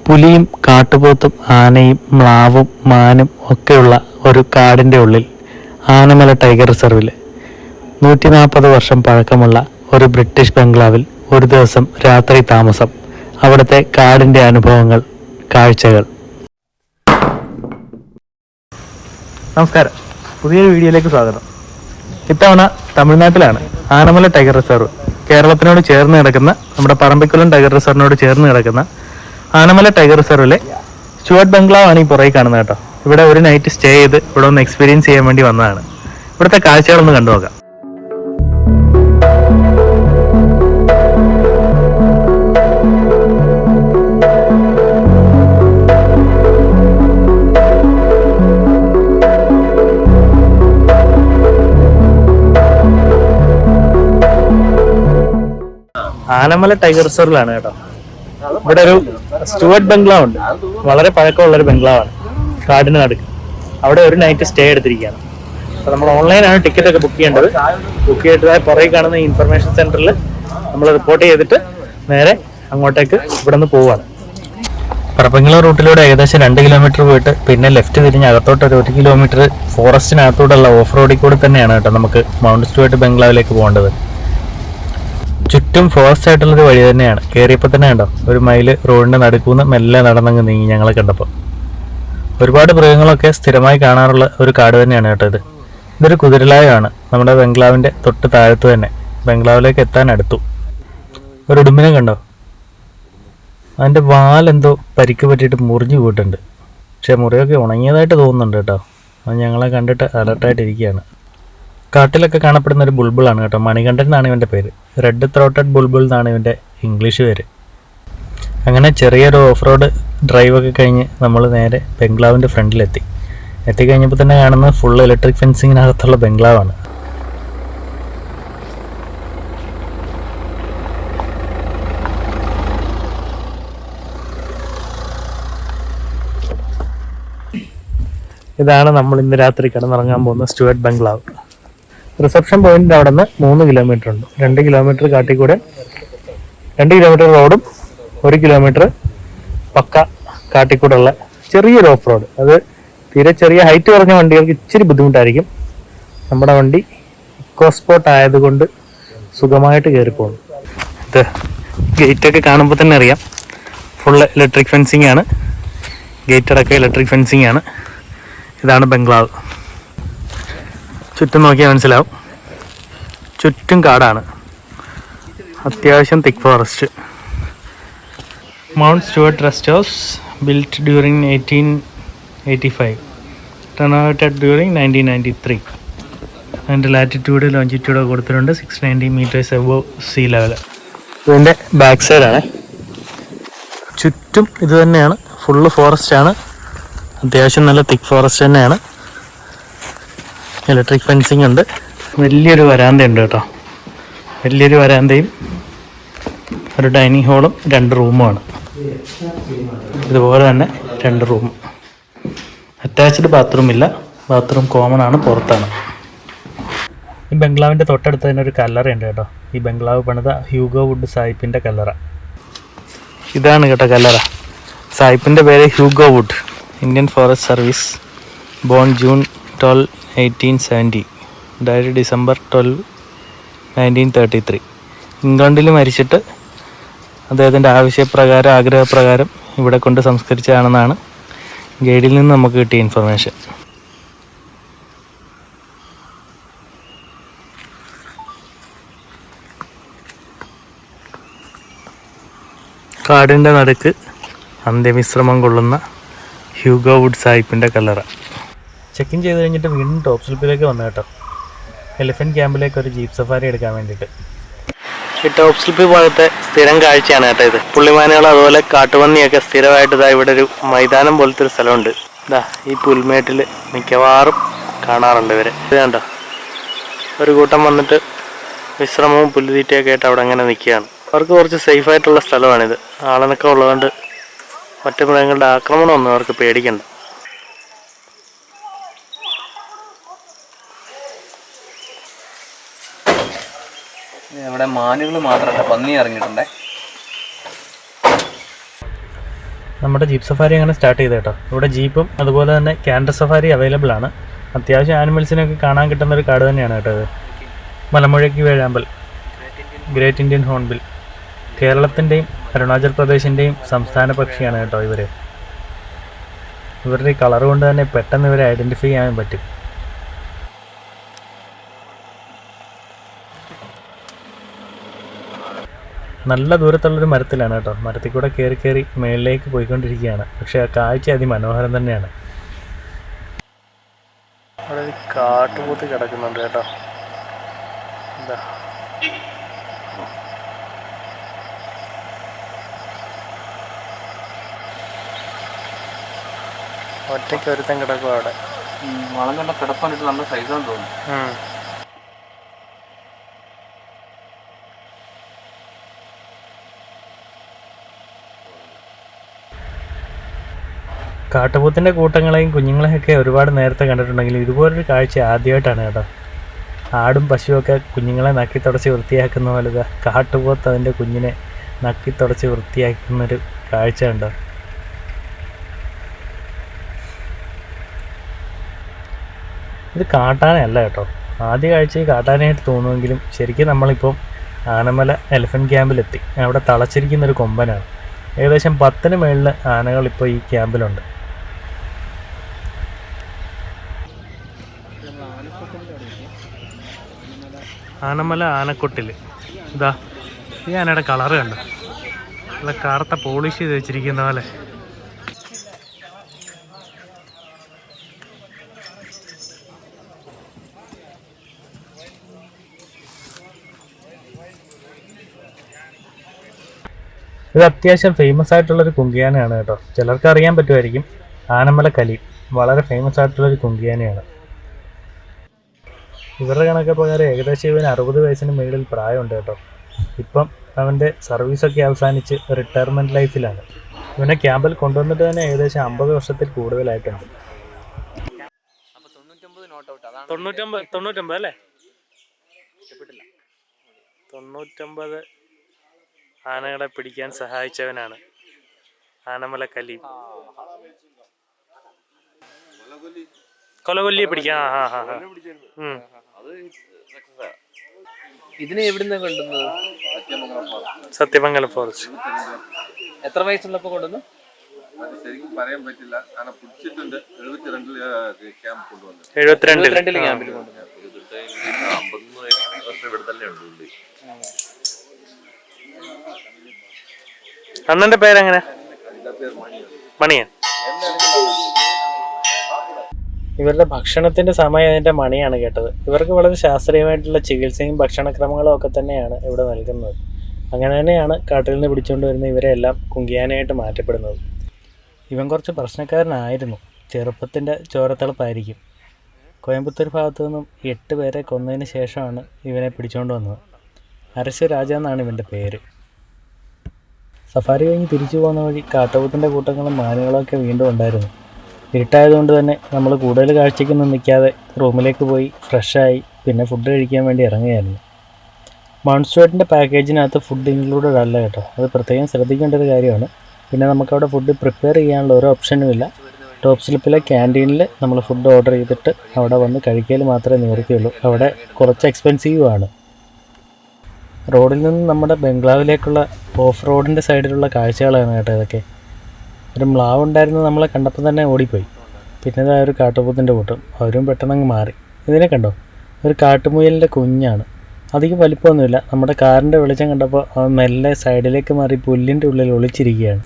പുലിയും കാട്ടുപോത്തും ആനയും മ്ലാവും മാനും ഒക്കെയുള്ള ഒരു കാടിൻ്റെ ഉള്ളിൽ ആനമല ടൈഗർ റിസർവിൽ 140 വർഷം പഴക്കമുള്ള ഒരു ബ്രിട്ടീഷ് ബംഗ്ലാവിൽ ഒരു ദിവസം രാത്രി താമസം. അവിടുത്തെ കാടിൻ്റെ അനുഭവങ്ങൾ, കാഴ്ചകൾ. നമസ്കാരം, പുതിയൊരു വീഡിയോയിലേക്ക് സ്വാഗതം. ഇത്തവണ തമിഴ്നാട്ടിലാണ് ആനമല ടൈഗർ റിസർവ്. കേരളത്തിനോട് ചേർന്ന് കിടക്കുന്ന, നമ്മുടെ പറമ്പിക്കുളം ടൈഗർ റിസർവിനോട് ചേർന്ന് കിടക്കുന്ന ആനമല ടൈഗർ റിസർവിലെ സ്റ്റുവർട്ട് ബംഗ്ലാവ് ആണ് ഈ പുറകെ കാണുന്നത് കേട്ടോ. ഇവിടെ ഒരു നൈറ്റ് സ്റ്റേ ചെയ്ത് ഇവിടെ ഒന്ന് എക്സ്പീരിയൻസ് ചെയ്യാൻ വേണ്ടി വന്നതാണ്. ഇവിടുത്തെ കാഴ്ചകളൊന്ന് കണ്ടു നോക്കാം. ആനമല ടൈഗർ റിസർവിലാണ് കേട്ടോ. ഇവിടെ ഒരു സ്റ്റുവർട്ട് ബംഗ്ലാവ് ഉണ്ട്. വളരെ പഴക്കമുള്ളൊരു ബംഗ്ലാവാണ്, കാടിന് നടുക്ക്. അവിടെ ഒരു നൈറ്റ് സ്റ്റേ എടുത്തിരിക്കുകയാണ്. അപ്പോൾ നമ്മൾ ഓൺലൈനാണ് ടിക്കറ്റ് ഒക്കെ ബുക്ക് ചെയ്യേണ്ടത്. ബുക്ക് ചെയ്തിട്ട് പുറകെ കാണുന്ന ഈ ഇൻഫർമേഷൻ സെന്ററിൽ നമ്മൾ റിപ്പോർട്ട് ചെയ്തിട്ട് നേരെ അങ്ങോട്ടേക്ക് ഇവിടെ നിന്ന് പോവുകയാണ്. പറപ്പങ്കിളം റൂട്ടിലൂടെ ഏകദേശം 2 കിലോമീറ്റർ പോയിട്ട് പിന്നെ ലെഫ്റ്റ് തിരിഞ്ഞ് അകത്തോട്ട് ഒരു 1 കിലോമീറ്റർ ഫോറസ്റ്റിനകത്തോട്ടുള്ള ഓഫ് റോഡിൽ കൂടെ തന്നെയാണ് കേട്ടോ നമുക്ക് മൗണ്ട് സ്റ്റുവർട്ട് ബംഗ്ലാവിലേക്ക് പോകേണ്ടത്. ചുറ്റും ഫോറസ്റ്റ് ആയിട്ടുള്ളൊരു വഴി തന്നെയാണ്. കയറിയപ്പോൾ തന്നെ കണ്ടോ, ഒരു മൈല് റോഡിൻ്റെ നടുക്കുന്ന് മെല്ലെ നടന്നങ്ങ് നീങ്ങി ഞങ്ങളെ കണ്ടപ്പോൾ. ഒരുപാട് മൃഗങ്ങളൊക്കെ സ്ഥിരമായി കാണാറുള്ള ഒരു കാട് തന്നെയാണ് കേട്ടോ ഇത്. ഇതൊരു കുതിരലായമാണ്, നമ്മുടെ ബംഗ്ലാവിൻ്റെ തൊട്ട് താഴത്ത് തന്നെ. ബംഗ്ലാവിലേക്ക് എത്താൻ അടുത്തു. ഒരു ഉടുമ്പിനെ കണ്ടോ, അതിൻ്റെ വാലെന്തോ പരിക്ക് പറ്റിയിട്ട് മുറിഞ്ഞു പോയിട്ടുണ്ട്. പക്ഷേ മുറിയൊക്കെ ഉണങ്ങിയതായിട്ട് തോന്നുന്നുണ്ട് കേട്ടോ. അത് ഞങ്ങളെ കണ്ടിട്ട് അലർട്ടായിട്ടിരിക്കുകയാണ്. കാട്ടിലൊക്കെ കാണപ്പെടുന്ന ഒരു ബുൾബിളാണ് കേട്ടോ. മണികണ്ഠൻ എന്നാണ് ഇവൻ്റെ പേര്. റെഡ് ത്രോട്ടഡ് ബുൾബിൾ എന്നാണ് ഇവൻ്റെ ഇംഗ്ലീഷ് പേര്. അങ്ങനെ ചെറിയൊരു ഓഫ് റോഡ് ഡ്രൈവൊക്കെ കഴിഞ്ഞ് നമ്മൾ നേരെ ബംഗ്ലാവിൻ്റെ ഫ്രണ്ടിലെത്തി. എത്തിക്കഴിഞ്ഞപ്പോൾ തന്നെ കാണുന്നത് ഫുൾ ഇലക്ട്രിക് ഫെൻസിങ്ങിനകത്തുള്ള ബംഗ്ലാവാണ്. ഇതാണ് നമ്മൾ ഇന്ന് രാത്രി കിടന്നിറങ്ങാൻ പോകുന്ന സ്റ്റുവർട്ട് ബംഗ്ലാവ്. റിസപ്ഷൻ പോയിന്റിൻ്റെ അവിടെ നിന്ന് 3 കിലോമീറ്റർ ഉണ്ട്. 2 കിലോമീറ്റർ കാട്ടിക്കൂടെ, 2 കിലോമീറ്റർ റോഡും 1 കിലോമീറ്റർ പക്ക കാട്ടിക്കൂടെ ഉള്ള ചെറിയൊരു ഓഫ് റോഡ്. അത് തീരെ ചെറിയ ഹൈറ്റ് കുറഞ്ഞ വണ്ടികൾക്ക് ഇച്ചിരി ബുദ്ധിമുട്ടായിരിക്കും. നമ്മുടെ വണ്ടി ഇക്കോ സ്പോട്ട് ആയതുകൊണ്ട് സുഖമായിട്ട് കയറിപ്പോകും. ഇത് ഗേറ്റൊക്കെ കാണുമ്പോൾ തന്നെ അറിയാം, ഫുള്ള് ഇലക്ട്രിക് ഫെൻസിങ് ആണ്. ഗേറ്റടക്കം ഇലക്ട്രിക് ഫെൻസിങ് ആണ്. ഇതാണ് ബംഗ്ലാവ്. ചുറ്റും നോക്കിയാൽ മനസ്സിലാവും, ചുറ്റും കാടാണ്, അത്യാവശ്യം thick forest. Mount Stuart rest house built during 1885, renovated during 1993. അതിൻ്റെ ലാറ്റിറ്റ്യൂഡ് ലോഞ്ചിറ്റ്യൂഡ് കൊടുത്തിട്ടുണ്ട് 690 meters above sea level. ഇതിൻ്റെ ബാക്ക് സൈഡാണ്. ചുറ്റും ഇത് തന്നെയാണ്, ഫുള്ള് ഫോറസ്റ്റാണ്. അത്യാവശ്യം നല്ല തിക്ക് ഫോറസ്റ്റ് തന്നെയാണ്. ഇലക്ട്രിക് ഫെൻസിങ് ഉണ്ട്. വലിയൊരു വരാന്ത ഉണ്ട് കേട്ടോ. വലിയൊരു വരാന്തയും ഒരു ഡൈനിങ് ഹോളും 2 റൂമുമാണ്. ഇതുപോലെ തന്നെ 2 റൂം. അറ്റാച്ച്ഡ് ബാത്റൂം ഇല്ല, ബാത്റൂം കോമൺ ആണ്, പുറത്താണ്. ഈ ബംഗ്ലാവിൻ്റെ തൊട്ടടുത്ത് തന്നെ ഒരു കല്ലറയുണ്ട് കേട്ടോ. ഈ ബംഗ്ലാവ് പണിത ഹ്യൂഗോ വുഡ് സായിപ്പിൻ്റെ കല്ലറ. ഇതാണ് കേട്ടോ കല്ലറ. സായിപ്പിൻ്റെ പേര് Hugo Wood, Indian forest service, born June 12, 1870, died December 12, 1933. ഇംഗ്ലണ്ടിൽ മരിച്ചിട്ട് അദ്ദേഹത്തിൻ്റെ ആവശ്യപ്രകാരം, ആഗ്രഹപ്രകാരം ഇവിടെ കൊണ്ട് സംസ്കരിച്ചതാണെന്നാണ് ഗൈഡിൽ നിന്ന് നമുക്ക് കിട്ടിയ ഇൻഫർമേഷൻ. കാടിൻ്റെ നടുക്ക് അന്ത്യവിശ്രമം കൊള്ളുന്ന ഹ്യൂഗോ വുഡ് സായിപ്പിൻ്റെ കല്ലറ. ചെക്ക് ഇൻ ചെയ്ത് കഴിഞ്ഞിട്ട് വീണ്ടും ടോപ്പ് സ്ലിപ്പിലേക്ക് വന്നു കേട്ടോ. എലിഫൻറ്റ് ക്യാമ്പിലേക്ക് ഒരു ജീപ്പ് സഫാരി എടുക്കാൻ വേണ്ടിയിട്ട്. ഈ ടോപ്പ് സ്ലിപ്പ് ഭാഗത്തെ സ്ഥിരം കാഴ്ചയാണ് കേട്ടോ ഇത്. പുള്ളിമാനുകൾ അതുപോലെ കാട്ടുപന്നിയൊക്കെ സ്ഥിരമായിട്ട് ഇതാ ഇവിടെ ഒരു മൈതാനം പോലത്തെ ഒരു സ്ഥലമുണ്ട്. ഇതാ ഈ പുൽമേട്ടിൽ മിക്കവാറും കാണാറുണ്ട് ഇവരെ. ഇത് കണ്ടോ, ഒരു കൂട്ടം വന്നിട്ട് വിശ്രമവും പുല്ലുതീറ്റയൊക്കെ ആയിട്ട് അവിടെ അങ്ങനെ നിൽക്കുകയാണ്. അവർക്ക് കുറച്ച് സേഫായിട്ടുള്ള സ്ഥലമാണിത്. ആളനൊക്കെ ഉള്ളതുകൊണ്ട് മറ്റു മൃഗങ്ങളുടെ ആക്രമണമൊന്നും അവർക്ക് പേടിക്കണ്ട. ഇവിടെ മാനുകൾ മാത്രമല്ല, പന്നി ഇറങ്ങിയിട്ടുണ്ടേ. നമ്മുടെ ജീപ്പ് സഫാരി അങ്ങനെ സ്റ്റാർട്ട് ചെയ്ത് കേട്ടോ. ഇവിടെ ജീപ്പും അതുപോലെ തന്നെ ക്യാൻഡർ സഫാരി അവൈലബിൾ ആണ്. അത്യാവശ്യം ആനിമൽസിനൊക്കെ കാണാൻ കിട്ടുന്ന ഒരു കാട് തന്നെയാണ് കേട്ടോ ഇത്. മലമുഴക്കി വേഴാമ്പൽ, ഗ്രേറ്റ് ഇന്ത്യൻ ഹോൺബിൽ, കേരളത്തിൻ്റെയും അരുണാചൽ പ്രദേശിൻ്റെയും സംസ്ഥാന പക്ഷിയാണ് കേട്ടോ ഇവർ. ഇവരുടെ ഈ കളർ കൊണ്ട് തന്നെ പെട്ടെന്ന് ഇവരെ ഐഡൻറ്റിഫൈ ചെയ്യാൻ പറ്റും. നല്ല ദൂരത്തുള്ളൊരു മരത്തിലാണ് കേട്ടോ. മരത്തിൽ കൂടെ കയറി കയറി മേളിലേക്ക് പോയിക്കൊണ്ടിരിക്കുകയാണ്. പക്ഷേ ആ കാഴ്ച അതിമനോഹരം തന്നെയാണ്. അവിടെ ഒരു കാട്ടുപോത്ത് കിടക്കുന്നുണ്ട് കേട്ടോ. എന്താ ഒറ്റയ്ക്ക് ഒരുത്തൻ കിടക്കും അവിടെ. വളം കണ്ട കിടപ്പാനിട്ട് നല്ല സൈസാന്ന് തോന്നുന്നു. കാട്ടുപോത്തിൻ്റെ കൂട്ടങ്ങളെയും കുഞ്ഞുങ്ങളെയൊക്കെ ഒരുപാട് നേരത്തെ കണ്ടിട്ടുണ്ടെങ്കിലും ഇതുപോലൊരു കാഴ്ച ആദ്യമായിട്ടാണ് കേട്ടോ. ആടും പശുവൊക്കെ കുഞ്ഞുങ്ങളെ നക്കി തുടച്ച് വൃത്തിയാക്കുന്ന പോലെ കാട്ടുപോത്ത് അതിൻ്റെ കുഞ്ഞിനെ നക്കി തുടച്ച് വൃത്തിയാക്കുന്നൊരു കാഴ്ച ഉണ്ടോ. ഇത് കാട്ടാനയല്ല കേട്ടോ. ആദ്യ കാഴ്ചയിൽ കാട്ടാനായിട്ട് തോന്നുമെങ്കിലും ശരിക്കും നമ്മളിപ്പം ആനമല എലിഫൻറ്റ് ക്യാമ്പിലെത്തി. അവിടെ തളച്ചിരിക്കുന്നൊരു കൊമ്പനാണ്. ഏകദേശം 10ന് മേളിൽ ആനകൾ ഇപ്പോൾ ഈ ക്യാമ്പിലുണ്ട്. ആനമല ആനക്കൊട്ടിൽ ഇതാ ഈ ആനയുടെ കളറ് കണ്ടോ. നല്ല കറുത്ത പോളിഷ് ചെയ്ത് വെച്ചിരിക്കുന്ന പോലെ. ഇത് അത്യാവശ്യം ഫേമസ് ആയിട്ടുള്ളൊരു കുങ്കിയാനയാണ് കേട്ടോ. ചിലർക്ക് അറിയാൻ പറ്റുമായിരിക്കും. ആനമല കലീം വളരെ ഫേമസ് ആയിട്ടുള്ളൊരു കുങ്കിയാനയാണ്. ഇവരുടെ കണക്കെ പ്രകാരം ഏകദേശം ഇവന് 60 വയസ്സിന് മുകളിൽ പ്രായമുണ്ട് കേട്ടോ. ഇപ്പം അവൻ്റെ സർവീസൊക്കെ അവസാനിച്ച് റിട്ടയർമെൻറ്റ് ലൈഫിലാണ്. ഇവനെ ക്യാമ്പിൽ കൊണ്ടുവന്നിട്ട് തന്നെ ഏകദേശം 50 വർഷത്തിൽ കൂടുതലായിട്ടുണ്ട്. 99 അല്ലേ? 99 ആനകളെ പിടിക്കാൻ സഹായിച്ചവനാണ് ആനമല കലീം. കൊലകൊല്ലിയെ പിടിക്കാൻ. ഇതിനെ എവിടുന്ന കൊണ്ടുവന്നത്? സത്യമംഗലം ഫോറസ്റ്റ്. എത്ര വയസ്സുള്ളപ്പോ കൊണ്ടുവന്നു? ശരിക്കും പറയാൻ പറ്റില്ല. ആന പിടിച്ചിട്ടുണ്ട്. 72 72 ക്യാമ്പിൽ കൊണ്ടുവന്നു. 50 വർഷം ഇവിടെ തന്നെ ഉണ്ട്. അണ്ണന്റെ പേരെങ്ങനെ? മണിയൻ. ഇവരുടെ ഭക്ഷണത്തിന്റെ സമയം അതിന്റെ മണിയാണ് കേട്ടത്. ഇവർക്ക് വളരെ ശാസ്ത്രീയമായിട്ടുള്ള ചികിത്സയും ഭക്ഷണക്രമങ്ങളും ഒക്കെ തന്നെയാണ് ഇവിടെ നൽകുന്നത്. അങ്ങനെ തന്നെയാണ് കാട്ടിൽ നിന്ന് പിടിച്ചുകൊണ്ട് വരുന്ന ഇവരെ എല്ലാം കുങ്കിയാനായിട്ട് മാറ്റപ്പെടുന്നത്. ഇവൻ കുറച്ച് പ്രശ്നക്കാരനായിരുന്നു. ചെറുപ്പത്തിൻ്റെ ചോരത്തിളപ്പായിരിക്കും. കോയമ്പത്തൂർ ഭാഗത്തു നിന്നും 8 പേരെ കൊന്നതിന് ശേഷമാണ് ഇവനെ പിടിച്ചുകൊണ്ട് വന്നത്. അരശു രാജ എന്നാണ് ഇവൻ്റെ പേര്. സഫാരി കഴിഞ്ഞ് തിരിച്ചു പോകുന്ന വഴി കാട്ടുപോത്തിൻ്റെ കൂട്ടങ്ങളും മാനുകളും ഒക്കെ വീണ്ടും ഉണ്ടായിരുന്നു. ഇരുട്ടായതുകൊണ്ട് തന്നെ നമ്മൾ കൂടുതൽ കാഴ്ചയ്ക്കൊന്നും നിൽക്കാതെ റൂമിലേക്ക് പോയി ഫ്രഷായി പിന്നെ ഫുഡ് കഴിക്കാൻ വേണ്ടി ഇറങ്ങുകയായിരുന്നു. മൗൺസ്റ്റുവർട്ടിൻ്റെ പാക്കേജിനകത്ത് ഫുഡ് ഇൻക്ലൂഡഡ് അല്ല കേട്ടോ. അത് പ്രത്യേകം ശ്രദ്ധിക്കേണ്ട ഒരു കാര്യമാണ്. പിന്നെ നമുക്കവിടെ ഫുഡ് പ്രിപ്പയർ ചെയ്യാനുള്ള ഒരു ഓപ്ഷനും ഇല്ല. ടോപ്പ് സ്ലിപ്പിലെ ക്യാൻറ്റീനിൽ നമ്മൾ ഫുഡ് ഓർഡർ ചെയ്തിട്ട് അവിടെ വന്ന് കഴിക്കൽ മാത്രമേ നിവർത്തിയുള്ളൂ. അവിടെ കുറച്ച് എക്സ്പെൻസീവുമാണ്. റോഡിൽ നിന്ന് നമ്മുടെ ബംഗ്ലാവിലേക്കുള്ള ഓഫ് റോഡിൻ്റെ സൈഡിലുള്ള കാഴ്ചകളാണ് കേട്ടോ ഇതൊക്കെ. ഒരു മ്ലാവ് ഉണ്ടായിരുന്നത് നമ്മളെ കണ്ടപ്പോൾ തന്നെ ഓടിപ്പോയി. പിന്നെ ഒരു കാട്ടുപോത്തിൻ്റെ കൂട്ടം, അവരും പെട്ടെന്നങ്ങ് മാറി. ഇതിനെ കണ്ടോ, ഒരു കാട്ടുമുയലിൻ്റെ കുഞ്ഞാണ്. അധികം വലിപ്പമൊന്നുമില്ല. നമ്മുടെ കാറിൻ്റെ വെളിച്ചം കണ്ടപ്പോൾ അവൻ മെല്ലെ സൈഡിലേക്ക് മാറി പുല്ലിൻ്റെ ഉള്ളിൽ ഒളിച്ചിരിക്കുകയാണ്.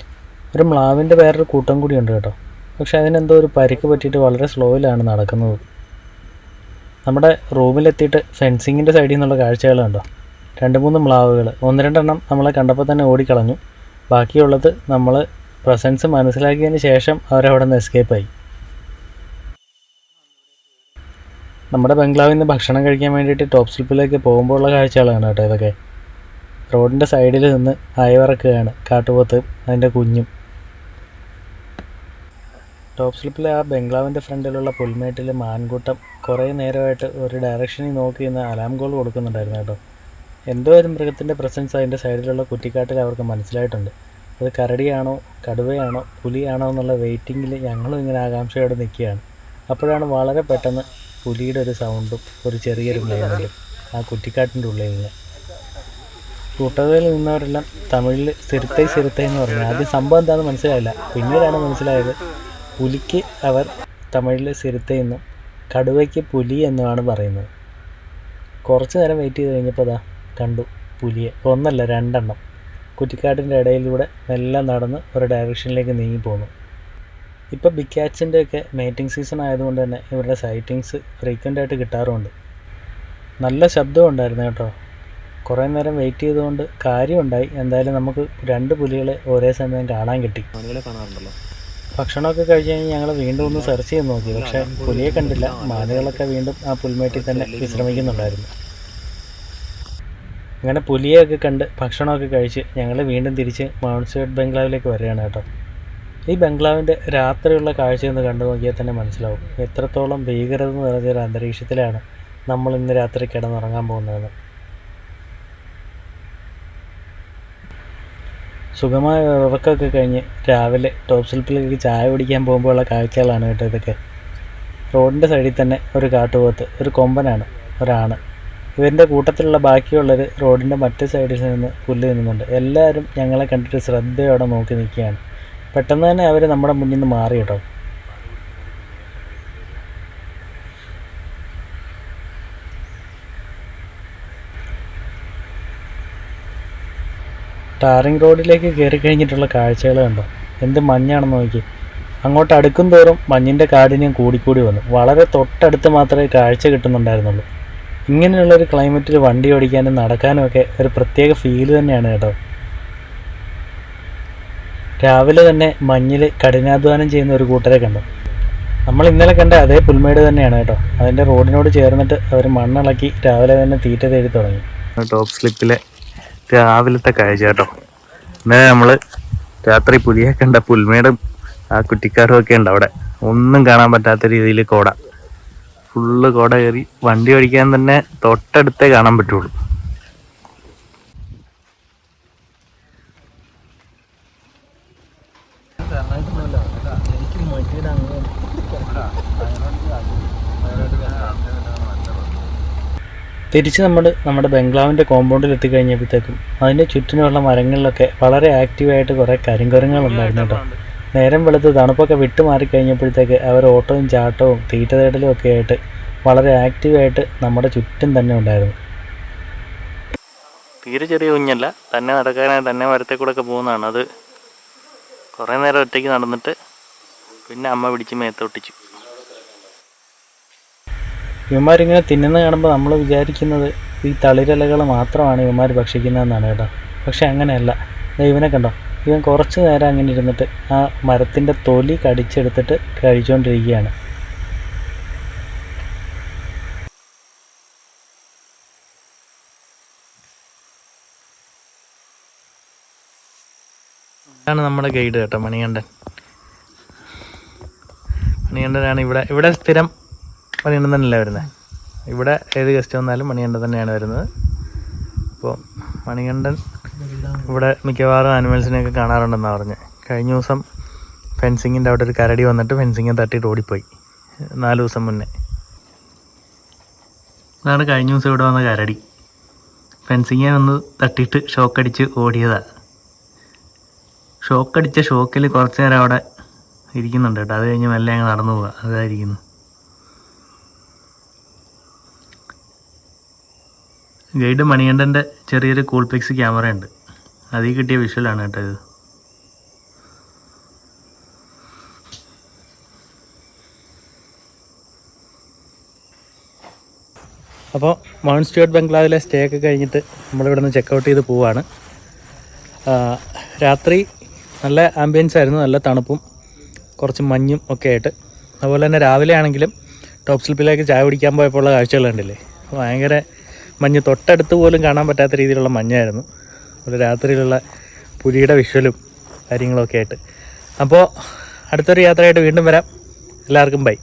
ഒരു മ്ലാവിൻ്റെ വേറൊരു കൂട്ടം കൂടിയുണ്ട് കേട്ടോ. പക്ഷെ അതിനെന്തോ ഒരു പരിക്ക് പറ്റിയിട്ട് വളരെ സ്ലോയിലാണ് നടക്കുന്നത്. നമ്മുടെ റൂമിലെത്തിയിട്ട് ഫെൻസിങ്ങിൻ്റെ സൈഡിൽ നിന്നുള്ള കാഴ്ചകൾ കണ്ടോ. 2-3 മ്ലാവുകൾ, 1-2 എണ്ണം നമ്മളെ കണ്ടപ്പോൾ തന്നെ ഓടിക്കളഞ്ഞു. ബാക്കിയുള്ളത് നമ്മൾ പ്രസൻസ് മനസ്സിലാക്കിയതിന് ശേഷം അവരവിടെ നിന്ന് എസ്കേപ്പായി. നമ്മുടെ ബംഗ്ലാവിൽ നിന്ന് ഭക്ഷണം കഴിക്കാൻ വേണ്ടിയിട്ട് ടോപ്പ് സ്ലിപ്പിലേക്ക് പോകുമ്പോൾ ഉള്ള കാഴ്ചകളാണ് കേട്ടോ ഇതൊക്കെ. റോഡിൻ്റെ സൈഡിൽ നിന്ന് അയവിറക്കുകയാണ് കാട്ടുപോത്ത് അതിൻ്റെ കുഞ്ഞും. ടോപ്പ് സ്ലിപ്പിലെ ആ ബംഗ്ലാവിൻ്റെ ഫ്രണ്ടിലുള്ള പുൽമേട്ടിൽ മാൻകൂട്ടം കുറേ നേരമായിട്ട് ഒരു ഡയറക്ഷനിൽ നോക്കി നിന്ന് അലാം കോൾ കൊടുക്കുന്നുണ്ടായിരുന്നു കേട്ടോ. എന്തോ ഒരു മൃഗത്തിൻ്റെ പ്രസൻസ് അതിൻ്റെ സൈഡിലുള്ള കുറ്റിക്കാട്ടിൽ അവർക്ക് മനസ്സിലായിട്ടുണ്ട്. അത് കരടിയാണോ കടുവയാണോ പുലിയാണോ എന്നുള്ള വെയിറ്റിങ്ങിൽ ഞങ്ങളും ഇങ്ങനെ ആകാംക്ഷയോടെ നിൽക്കുകയാണ്. അപ്പോഴാണ് വളരെ പെട്ടെന്ന് പുലിയുടെ ഒരു സൗണ്ടും ഒരു ചെറിയൊരു മൂവ്മെൻറ്റും ആ കുറ്റിക്കാട്ടിൻ്റെ ഉള്ളിൽ നിന്ന്. കൂട്ടതയിൽ നിന്നവരെല്ലാം തമിഴിൽ സിരുത്തൈ സിരുത്തൈ എന്ന് പറഞ്ഞു. ആദ്യം സംഭവം എന്താണെന്ന് മനസ്സിലായില്ല. പിന്നീടാണ് മനസ്സിലായത് പുലിക്ക് അവർ തമിഴിൽ സിരുത്തൈ എന്നും കടുവയ്ക്ക് പുലി എന്നുമാണ് പറയുന്നത്. കുറച്ച് നേരം വെയിറ്റ് ചെയ്ത് കഴിഞ്ഞപ്പോൾ അതാ കണ്ടു പുലിയെ. ഒന്നല്ല 2 എണ്ണം കുറ്റിക്കാട്ടിൻ്റെ ഇടയിലൂടെ എല്ലാം നടന്ന് ഒരു ഡയറക്ഷനിലേക്ക് നീങ്ങിപ്പോന്നു. ഇപ്പോൾ ബിഗ് ക്യാറ്റ്സിൻ്റെയൊക്കെ മേറ്റിംഗ് സീസൺ ആയതുകൊണ്ട് തന്നെ ഇവരുടെ സൈറ്റിങ്സ് ഫ്രീക്വൻ്റ് ആയിട്ട് കിട്ടാറുമുണ്ട്. നല്ല ശബ്ദം ഉണ്ടായിരുന്നു കേട്ടോ. കുറേ നേരം വെയിറ്റ് ചെയ്തുകൊണ്ട് കാര്യമുണ്ടായി. എന്തായാലും നമുക്ക് 2 പുലികളെ ഒരേ സമയം കാണാൻ കിട്ടി. ഭക്ഷണമൊക്കെ കഴിച്ച് കഴിഞ്ഞ് ഞങ്ങൾ വീണ്ടും ഒന്ന് സെർച്ച് ചെയ്ത് നോക്കി. പക്ഷേ പുലിയെ കണ്ടില്ല. മാനുകളൊക്കെ വീണ്ടും ആ പുൽമേട്ടിൽ തന്നെ വിശ്രമിക്കുന്നുണ്ടായിരുന്നു. അങ്ങനെ പുലിയെയൊക്കെ കണ്ട് ഭക്ഷണമൊക്കെ കഴിച്ച് ഞങ്ങൾ വീണ്ടും തിരിച്ച് മൗണ്ട് സ്റ്റുവർട്ട് ബംഗ്ലാവിലേക്ക് വരികയാണ് കേട്ടോ. ഈ ബംഗ്ലാവിൻ്റെ രാത്രിയുള്ള കാഴ്ചയൊന്ന് കണ്ടു നോക്കിയാൽ തന്നെ മനസ്സിലാവും എത്രത്തോളം ഭീകരത നിറഞ്ഞൊരു അന്തരീക്ഷത്തിലാണ് നമ്മൾ ഇന്ന് രാത്രി കിടന്നുറങ്ങാൻ പോകുന്നതെന്ന്. സുഖമായ ഉറക്കമൊക്കെ കഴിഞ്ഞ് രാവിലെ ടോപ്പ് സ്ലിപ്പിലേക്ക് ചായ കുടിക്കാൻ പോകുമ്പോഴുള്ള കാഴ്ചകളാണ് കേട്ടോ ഇതൊക്കെ. റോഡിൻ്റെ സൈഡിൽ തന്നെ ഒരു കാട്ടുപോത്ത്, ഒരു കൊമ്പനാണ്, ഒരാണ്. ഇവൻ്റെ കൂട്ടത്തിലുള്ള ബാക്കിയുള്ളവർ റോഡിൻ്റെ മറ്റു സൈഡിൽ നിന്ന് പുല്ല് തിന്നുന്നുണ്ട്. എല്ലാവരും ഞങ്ങളെ കണ്ടിട്ട് ശ്രദ്ധയോടെ നോക്കി നിൽക്കുകയാണ്. പെട്ടെന്ന് തന്നെ അവർ നമ്മുടെ മുന്നിൽ നിന്ന് മാറി കേട്ടോ. ടാറിങ് റോഡിലേക്ക് കയറി കഴിഞ്ഞിട്ടുള്ള കാഴ്ചകൾ കണ്ടോ. എന്ത് മഞ്ഞാണെന്ന് നോക്കി. അങ്ങോട്ട് അടുക്കും തോറും മഞ്ഞിൻ്റെ കാഠിന്യം കൂടിക്കൂടി വന്നു. വളരെ തൊട്ടടുത്ത് മാത്രമേ കാഴ്ച കിട്ടുന്നുണ്ടായിരുന്നുള്ളൂ. ഇങ്ങനെയുള്ളൊരു ക്ലൈമറ്റിൽ വണ്ടി ഓടിക്കാനും നടക്കാനും ഒക്കെ ഒരു പ്രത്യേക ഫീല് തന്നെയാണ് കേട്ടോ. രാവിലെ തന്നെ മഞ്ഞിൽ കഠിനാധ്വാനം ചെയ്യുന്ന ഒരു കൂട്ടരെ കണ്ടു. നമ്മൾ ഇന്നലെ കണ്ട അതേ പുൽമേട് തന്നെയാണ് കേട്ടോ. അതിൻ്റെ റോഡിനോട് ചേർന്നിട്ട് അവർ മണ്ണിളക്കി രാവിലെ തന്നെ തീറ്റ തേടി തുടങ്ങി. ടോപ്പ് സ്ലിപ്പിലെ രാവിലത്തെ കാഴ്ച കേട്ടോ. ഇന്നലെ നമ്മൾ രാത്രി പുലിയെ കണ്ട പുൽമേടും ആ കുറ്റിക്കാരും ഒക്കെ ഉണ്ട് അവിടെ. ഒന്നും കാണാൻ പറ്റാത്ത രീതിയിൽ കോട, ഫുള്ള് കോട കയറി. വണ്ടി ഓടിക്കാൻ തന്നെ തൊട്ടടുത്തേ കാണാൻ പറ്റുള്ളൂ. തിരിച്ച് നമ്മൾ നമ്മുടെ ബംഗ്ലാവിൻ്റെ കോമ്പൗണ്ടിൽ എത്തിക്കഴിഞ്ഞപ്പോഴത്തേക്കും അതിൻ്റെ ചുറ്റിനുള്ള മരങ്ങളിലൊക്കെ വളരെ ആക്റ്റീവായിട്ട് കുറേ കരിങ്കുരങ്ങളുണ്ടായിരുന്നു കേട്ടോ. നേരം വെളുത്ത് തണുപ്പൊക്കെ വിട്ടു മാറിക്കഴിഞ്ഞപ്പോഴത്തേക്ക് അവർ ഓട്ടവും ചാട്ടവും തീറ്റ തേടലും ഒക്കെ ആയിട്ട് വളരെ ആക്റ്റീവായിട്ട് നമ്മുടെ ചുറ്റും തന്നെ ഉണ്ടായിരുന്നു. തീരെ ചെറിയ കുഞ്ഞല്ല, തന്നെ നടക്കാനായി തന്നെ മരത്തെ കൂടെ ഒക്കെ പോകുന്നതാണ്. അത് കുറേ നേരം ഒറ്റയ്ക്ക് നടന്നിട്ട് പിന്നെ അമ്മ പിടിച്ച് മേത്തൊട്ടിച്ചു. ഇവന്മാരിങ്ങനെ തിന്നുന്ന കാണുമ്പോൾ നമ്മൾ വിചാരിക്കുന്നത് ഈ തളിരിലകൾ മാത്രമാണ് ഇവന്മാർ ഭക്ഷിക്കുന്നതെന്നാണ് കേട്ടോ. പക്ഷെ അങ്ങനെയല്ല. ഇവനെ കണ്ടോ, ഇവൻ കുറച്ച് നേരം അങ്ങനെ ഇരുന്നിട്ട് ആ മരത്തിൻ്റെ തൊലി കടിച്ചെടുത്തിട്ട് കഴിച്ചുകൊണ്ടിരിക്കുകയാണ്. ഇതാണ് നമ്മുടെ ഗൈഡ് കേട്ടോ, മണികണ്ഠൻ. മണികണ്ഠനാണ് ഇവിടെ സ്ഥിരം. മണികണ്ഠൻ തന്നെയല്ലേ വരുന്നത്. ഇവിടെ ഏത് ഗസ്റ്റ് വന്നാലും മണികണ്ഠൻ തന്നെയാണ് വരുന്നത്. അപ്പോൾ മണികണ്ഠൻ ഇവിടെ മിക്കവാറും ആനിമൽസിനെയൊക്കെ കാണാറുണ്ടെന്നാണ് പറഞ്ഞത്. കഴിഞ്ഞ ദിവസം ഫെൻസിങ്ങിൻ്റെ അവിടെ ഒരു കരടി വന്നിട്ട് ഫെൻസിങ് തട്ടിയിട്ട് ഓടിപ്പോയി 4 ദിവസം മുന്നേ. അതാണ് കഴിഞ്ഞ ദിവസം ഇവിടെ വന്ന കരടി. ഫെൻസിങ്ങെ വന്ന് തട്ടിയിട്ട് ഷോക്കടിച്ച് ഓടിയതാണ്. ഷോക്കടിച്ച ഷോക്കിൽ കുറച്ച് നേരം അവിടെ ഇരിക്കുന്നുണ്ട് കേട്ടോ. അത് കഴിഞ്ഞ് മെല്ലെ അങ്ങ് നടന്നു പോവുക. അതായിരിക്കുന്നു. ഗൈഡ് മണികണ്ഠൻ്റെ ചെറിയൊരു കൂൾപിക്സ് ക്യാമറ ഉണ്ട്. അതിൽ കിട്ടിയ വിഷ്വലാണ് കേട്ടോ ഇത്. അപ്പോൾ മൗണ്ട് സ്റ്റുവർട്ട് ബംഗ്ലാവിലെ സ്റ്റേ ഒക്കെ കഴിഞ്ഞിട്ട് നമ്മളിവിടെ നിന്ന് ചെക്കൗട്ട് ചെയ്ത് പോവാണ്. രാത്രി നല്ല ആംബിയൻസ് ആയിരുന്നു, നല്ല തണുപ്പും കുറച്ച് മഞ്ഞും ഒക്കെ ആയിട്ട്. അതുപോലെ തന്നെ രാവിലെ ആണെങ്കിലും ടോപ്പ് സ്ലിപ്പിലേക്ക് ചായ കുടിക്കാൻ പോയപ്പോൾ ഉള്ള കാഴ്ചകൾ കണ്ടില്ലേ. ഭയങ്കര മഞ്ഞ്, തൊട്ടടുത്ത് പോലും കാണാൻ പറ്റാത്ത രീതിയിലുള്ള മഞ്ഞായിരുന്നു. ഒരു രാത്രിയിലുള്ള പുലിയുടെ വിഷ്വലും കാര്യങ്ങളൊക്കെ ആയിട്ട്. അപ്പോൾ അടുത്തൊരു യാത്രയായിട്ട് വീണ്ടും വരാം. എല്ലാവർക്കും ബൈ.